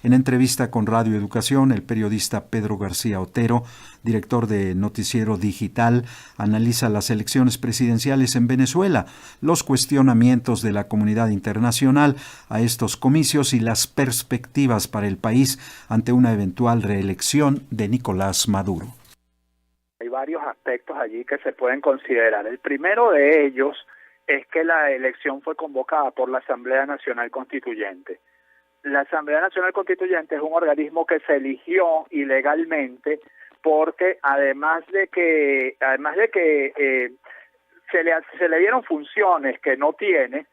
En entrevista con Radio Educación, el periodista Pedro García Otero, director de Noticiero Digital, analiza las elecciones presidenciales en Venezuela, los cuestionamientos de la comunidad internacional a estos comicios y las perspectivas para el país ante una eventual reelección de Nicolás Maduro. Hay varios aspectos allí que se pueden considerar. El primero de ellos es que la elección fue convocada por la Asamblea Nacional Constituyente. La Asamblea Nacional Constituyente es un organismo que se eligió ilegalmente porque además de que se le dieron funciones que no tiene,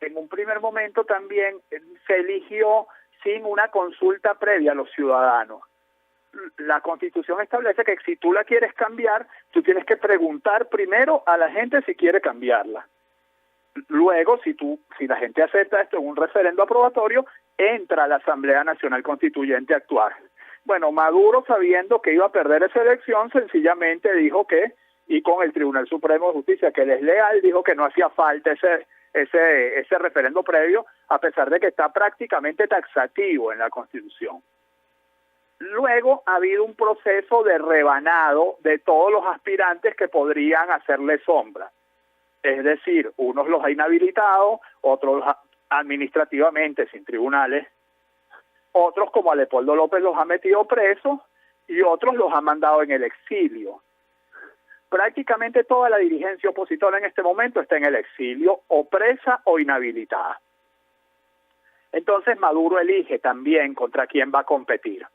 en un primer momento también se eligió sin una consulta previa a los ciudadanos. La Constitución establece que si tú la quieres cambiar, tú tienes que preguntar primero a la gente si quiere cambiarla. Luego, si la gente acepta esto en un referendo aprobatorio, entra a la Asamblea Nacional Constituyente a actuar. Bueno, Maduro, sabiendo que iba a perder esa elección, sencillamente dijo que, y con el Tribunal Supremo de Justicia, que él es leal, dijo que no hacía falta ese referendo previo, a pesar de que está prácticamente taxativo en la Constitución. Luego ha habido un proceso de rebanado de todos los aspirantes que podrían hacerle sombra. Es decir, unos los ha inhabilitado, otros administrativamente sin tribunales, otros como a Leopoldo López los ha metido presos y otros los ha mandado en el exilio. Prácticamente toda la dirigencia opositora en este momento está en el exilio, o presa o inhabilitada. Entonces Maduro elige también contra quién va a competir.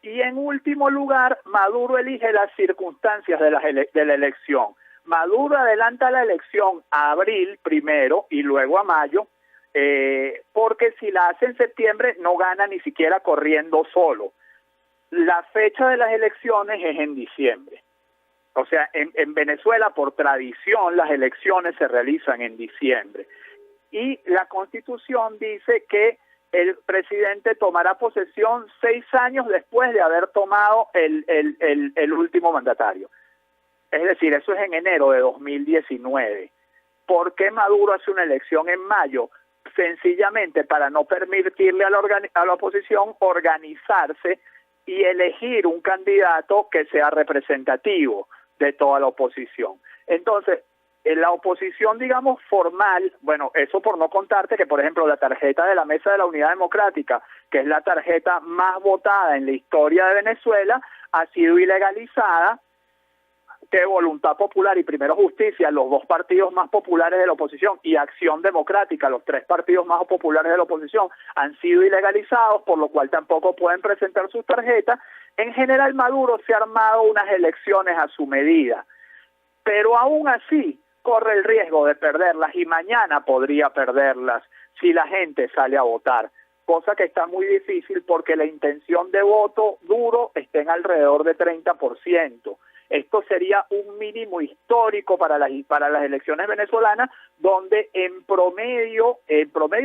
Y en último lugar, Maduro elige las circunstancias de la elección. Maduro adelanta la elección a abril primero y luego a mayo, porque si la hace en septiembre no gana ni siquiera corriendo solo. La fecha de las elecciones es en diciembre. O sea, en Venezuela, por tradición, las elecciones se realizan en diciembre. Y la Constitución dice que el presidente tomará posesión 6 años después de haber tomado el último mandatario. Es decir, eso es en enero de 2019. ¿Por qué Maduro hace una elección en mayo? Sencillamente para no permitirle a la oposición organizarse y elegir un candidato que sea representativo de toda la oposición. Entonces, en la oposición, digamos, formal, bueno, eso por no contarte que, por ejemplo, la tarjeta de la Mesa de la Unidad Democrática, que es la tarjeta más votada en la historia de Venezuela, ha sido ilegalizada, que Voluntad Popular y Primero Justicia, los 2 partidos más populares de la oposición, y Acción Democrática, los 3 partidos más populares de la oposición, han sido ilegalizados, por lo cual tampoco pueden presentar sus tarjetas. En general, Maduro se ha armado unas elecciones a su medida, pero aún así corre el riesgo de perderlas, y mañana podría perderlas si la gente sale a votar, cosa que está muy difícil porque la intención de voto duro está en alrededor de 30%. Esto sería un mínimo histórico para las elecciones venezolanas, donde en promedio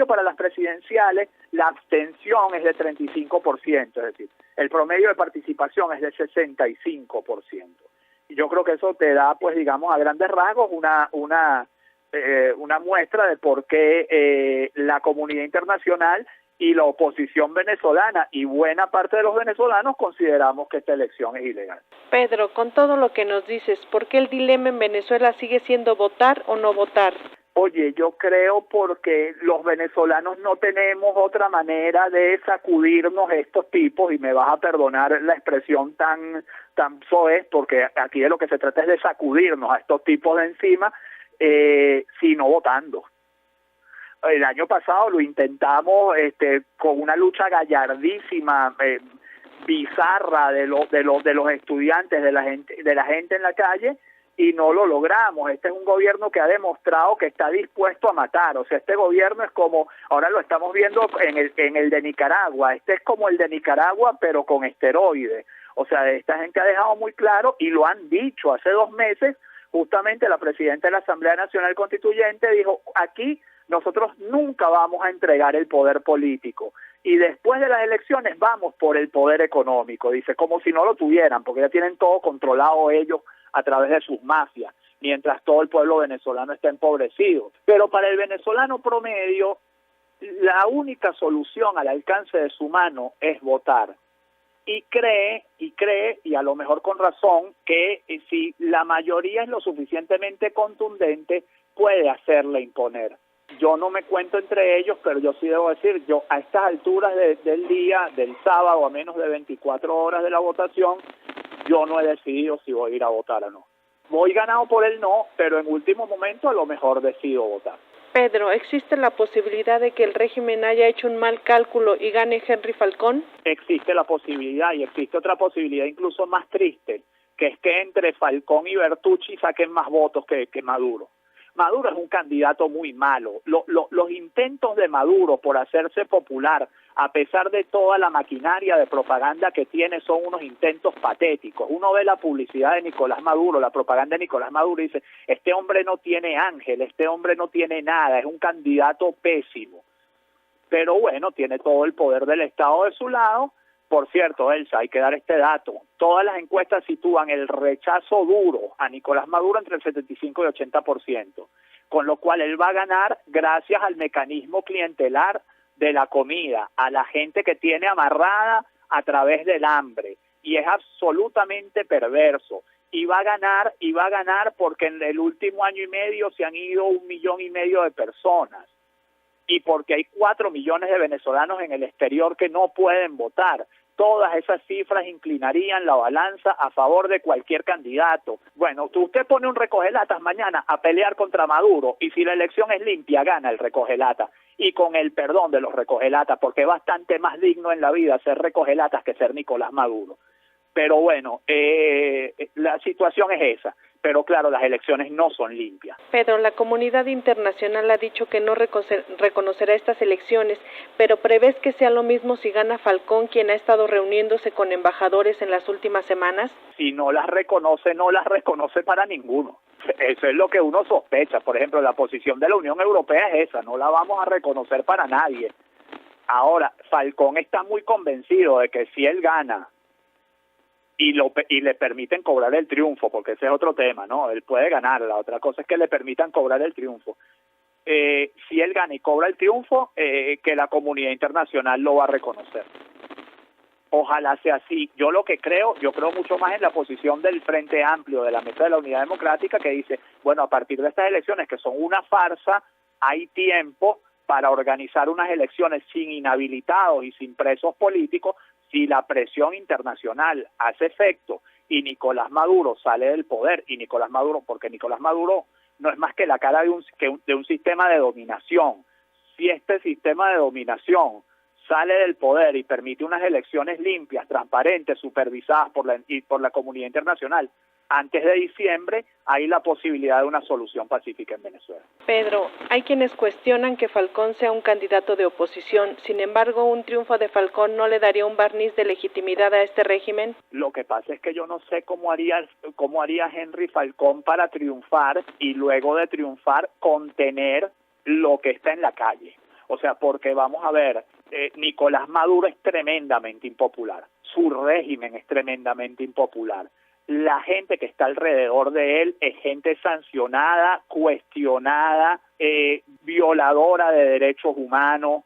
para las presidenciales la abstención es de 35%, es decir, el promedio de participación es de 65%. Y yo creo que eso te da, pues digamos, a grandes rasgos una muestra de por qué la comunidad internacional y la oposición venezolana y buena parte de los venezolanos consideramos que esta elección es ilegal. Pedro, con todo lo que nos dices, ¿por qué el dilema en Venezuela sigue siendo votar o no votar? Oye, yo creo porque los venezolanos no tenemos otra manera de sacudirnos estos tipos, y me vas a perdonar la expresión tan soez, porque aquí de lo que se trata es de sacudirnos a estos tipos de encima, sino votando. El año pasado lo intentamos con una lucha gallardísima, bizarra de los estudiantes, de la gente en la calle, y no lo logramos. Este es un gobierno que ha demostrado que está dispuesto a matar. O sea, este gobierno es como, ahora lo estamos viendo en el de Nicaragua, este es como el de Nicaragua pero con esteroides. O sea, esta gente ha dejado muy claro, y lo han dicho hace 2 meses, justamente la presidenta de la Asamblea Nacional Constituyente dijo, aquí nosotros nunca vamos a entregar el poder político, y después de las elecciones vamos por el poder económico, dice, como si no lo tuvieran, porque ya tienen todo controlado ellos a través de sus mafias, mientras todo el pueblo venezolano está empobrecido. Pero para el venezolano promedio, la única solución al alcance de su mano es votar. Y cree, y a lo mejor con razón, que si la mayoría es lo suficientemente contundente, puede hacerle imponer. Yo no me cuento entre ellos, pero yo sí debo decir, yo a estas alturas del día, del sábado, a menos de 24 horas de la votación, yo no he decidido si voy a ir a votar o no. Voy ganado por el no, pero en último momento a lo mejor decido votar. Pedro, ¿existe la posibilidad de que el régimen haya hecho un mal cálculo y gane Henry Falcón? Existe la posibilidad, y existe otra posibilidad incluso más triste, que es que entre Falcón y Bertucci saquen más votos que Maduro. Maduro es un candidato muy malo. Los intentos de Maduro por hacerse popular, a pesar de toda la maquinaria de propaganda que tiene, son unos intentos patéticos. Uno ve la publicidad de Nicolás Maduro, la propaganda de Nicolás Maduro, y dice, este hombre no tiene ángel, este hombre no tiene nada, es un candidato pésimo. Pero bueno, tiene todo el poder del Estado de su lado. Por cierto, Elsa, hay que dar este dato. Todas las encuestas sitúan el rechazo duro a Nicolás Maduro entre el 75 y 80%, con lo cual él va a ganar gracias al mecanismo clientelar de la comida, a la gente que tiene amarrada a través del hambre, y es absolutamente perverso. Y va a ganar porque en el último año y medio se han ido 1,5 millones de personas. Y porque hay 4 millones de venezolanos en el exterior que no pueden votar. Todas esas cifras inclinarían la balanza a favor de cualquier candidato. Bueno, usted pone un recogelatas mañana a pelear contra Maduro, y si la elección es limpia, gana el recogelatas. Y con el perdón de los recogelatas, porque es bastante más digno en la vida ser recogelatas que ser Nicolás Maduro. Pero bueno, la situación es esa. Pero claro, las elecciones no son limpias. Pedro, la comunidad internacional ha dicho que no reconocerá estas elecciones, pero ¿prevés que sea lo mismo si gana Falcón, quien ha estado reuniéndose con embajadores en las últimas semanas? Si no las reconoce, no las reconoce para ninguno. Eso es lo que uno sospecha. Por ejemplo, la posición de la Unión Europea es esa, no la vamos a reconocer para nadie. Ahora, Falcón está muy convencido de que si él gana, y le permiten cobrar el triunfo, porque ese es otro tema, ¿no? Él puede ganar, la otra cosa es que le permitan cobrar el triunfo. Si él gana y cobra el triunfo, que la comunidad internacional lo va a reconocer. Ojalá sea así. Yo creo mucho más en la posición del Frente Amplio, de la Mesa de la Unidad Democrática, que dice, bueno, a partir de estas elecciones, que son una farsa, hay tiempo para organizar unas elecciones sin inhabilitados y sin presos políticos. Si la presión internacional hace efecto y Nicolás Maduro sale del poder, porque Nicolás Maduro no es más que la cara de un sistema de dominación. Si este sistema de dominación sale del poder y permite unas elecciones limpias, transparentes, supervisadas por la comunidad internacional, antes de diciembre hay la posibilidad de una solución pacífica en Venezuela. Pedro, hay quienes cuestionan que Falcón sea un candidato de oposición. Sin embargo, un triunfo de Falcón no le daría un barniz de legitimidad a este régimen. Lo que pasa es que yo no sé cómo haría Henry Falcón para triunfar y luego de triunfar contener lo que está en la calle. O sea, porque vamos a ver, Nicolás Maduro es tremendamente impopular, su régimen es tremendamente impopular. La gente que está alrededor de él es gente sancionada, cuestionada, violadora de derechos humanos,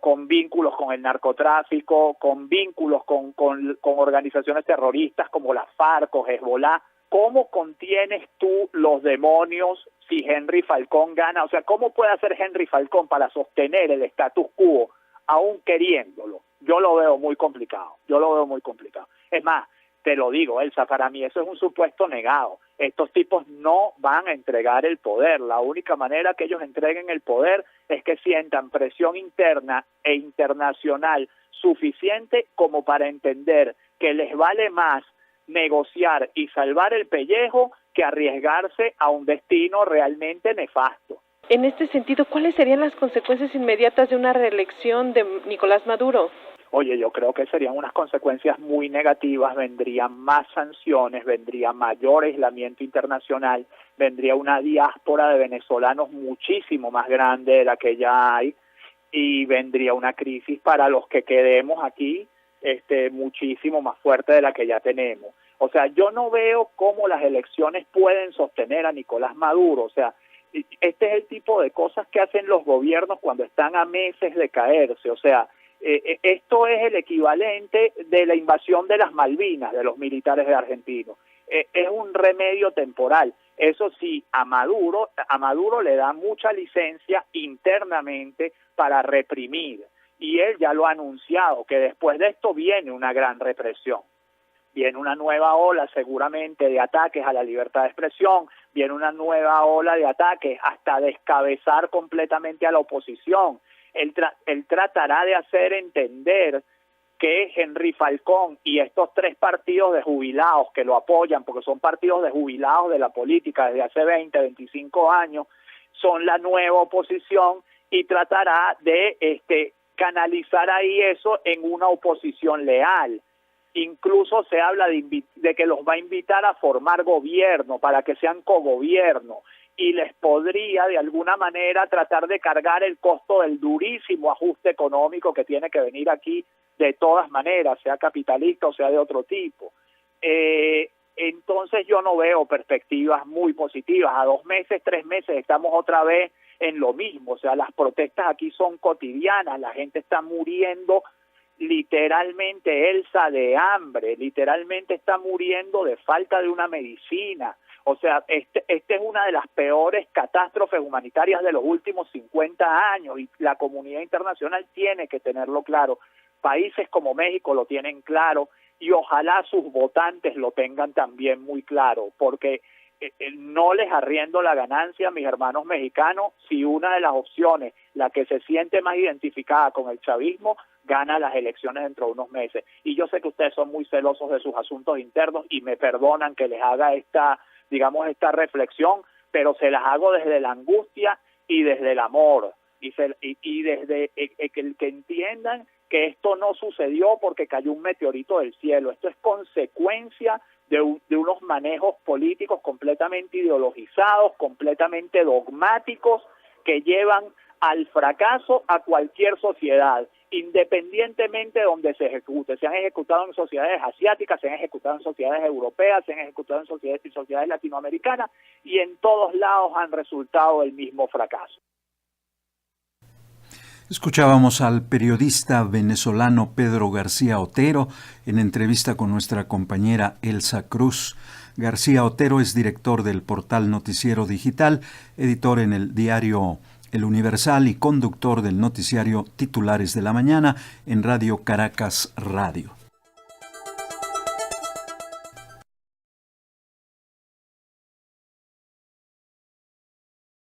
con vínculos con el narcotráfico, con vínculos con organizaciones terroristas como la FARC o Hezbollah. ¿Cómo contienes tú los demonios si Henry Falcón gana? O sea, ¿cómo puede hacer Henry Falcón para sostener el status quo aún queriéndolo? Yo lo veo muy complicado, Es más, te lo digo, Elsa, para mí eso es un supuesto negado. Estos tipos no van a entregar el poder. La única manera que ellos entreguen el poder es que sientan presión interna e internacional suficiente como para entender que les vale más negociar y salvar el pellejo que arriesgarse a un destino realmente nefasto. En este sentido, ¿cuáles serían las consecuencias inmediatas de una reelección de Nicolás Maduro? Oye, yo creo que serían unas consecuencias muy negativas, vendrían más sanciones, vendría mayor aislamiento internacional, vendría una diáspora de venezolanos muchísimo más grande de la que ya hay, y vendría una crisis para los que quedemos aquí, muchísimo más fuerte de la que ya tenemos. O sea, yo no veo cómo las elecciones pueden sostener a Nicolás Maduro. O sea, Este es el tipo de cosas que hacen los gobiernos cuando están a meses de caerse. O sea, esto es el equivalente de la invasión de las Malvinas de los militares de Argentina. Es un remedio temporal. Eso sí, a Maduro le da mucha licencia internamente para reprimir. Y él ya lo ha anunciado, que después de esto viene una gran represión. Viene una nueva ola seguramente de ataques a la libertad de expresión, viene una nueva ola de ataques hasta descabezar completamente a la oposición. Él tratará de hacer entender que Henry Falcón y estos 3 partidos de jubilados que lo apoyan, porque son partidos de jubilados de la política desde hace 20, 25 años, son la nueva oposición, y tratará de canalizar ahí eso en una oposición leal. Incluso se habla de que los va a invitar a formar gobierno para que sean cogobierno, y les podría de alguna manera tratar de cargar el costo del durísimo ajuste económico que tiene que venir aquí de todas maneras, sea capitalista o sea de otro tipo. Entonces yo no veo perspectivas muy positivas. A 2 meses, 3 meses estamos otra vez en lo mismo. O sea, las protestas aquí son cotidianas, la gente está muriendo literalmente, Elsa, de hambre, literalmente está muriendo de falta de una medicina. O sea, este es una de las peores catástrofes humanitarias de los últimos 50 años, y la comunidad internacional tiene que tenerlo claro. Países como México lo tienen claro, y ojalá sus votantes lo tengan también muy claro, porque no les arriendo la ganancia a mis hermanos mexicanos si una de las opciones, la que se siente más identificada con el chavismo, gana las elecciones dentro de unos meses. Y yo sé que ustedes son muy celosos de sus asuntos internos y me perdonan que les haga esta reflexión, pero se las hago desde la angustia y desde el amor, y desde que entiendan que esto no sucedió porque cayó un meteorito del cielo. Esto es consecuencia de unos manejos políticos completamente ideologizados, completamente dogmáticos, que llevan al fracaso a cualquier sociedad, independientemente de donde se ejecute. Se han ejecutado en sociedades asiáticas, se han ejecutado en sociedades europeas, se han ejecutado en sociedades latinoamericanas, y en todos lados han resultado el mismo fracaso. Escuchábamos al periodista venezolano Pedro García Otero en entrevista con nuestra compañera Elsa Cruz. García Otero es director del portal Noticiero Digital, editor en el diario El Universal y conductor del noticiario Titulares de la Mañana en Radio Caracas Radio.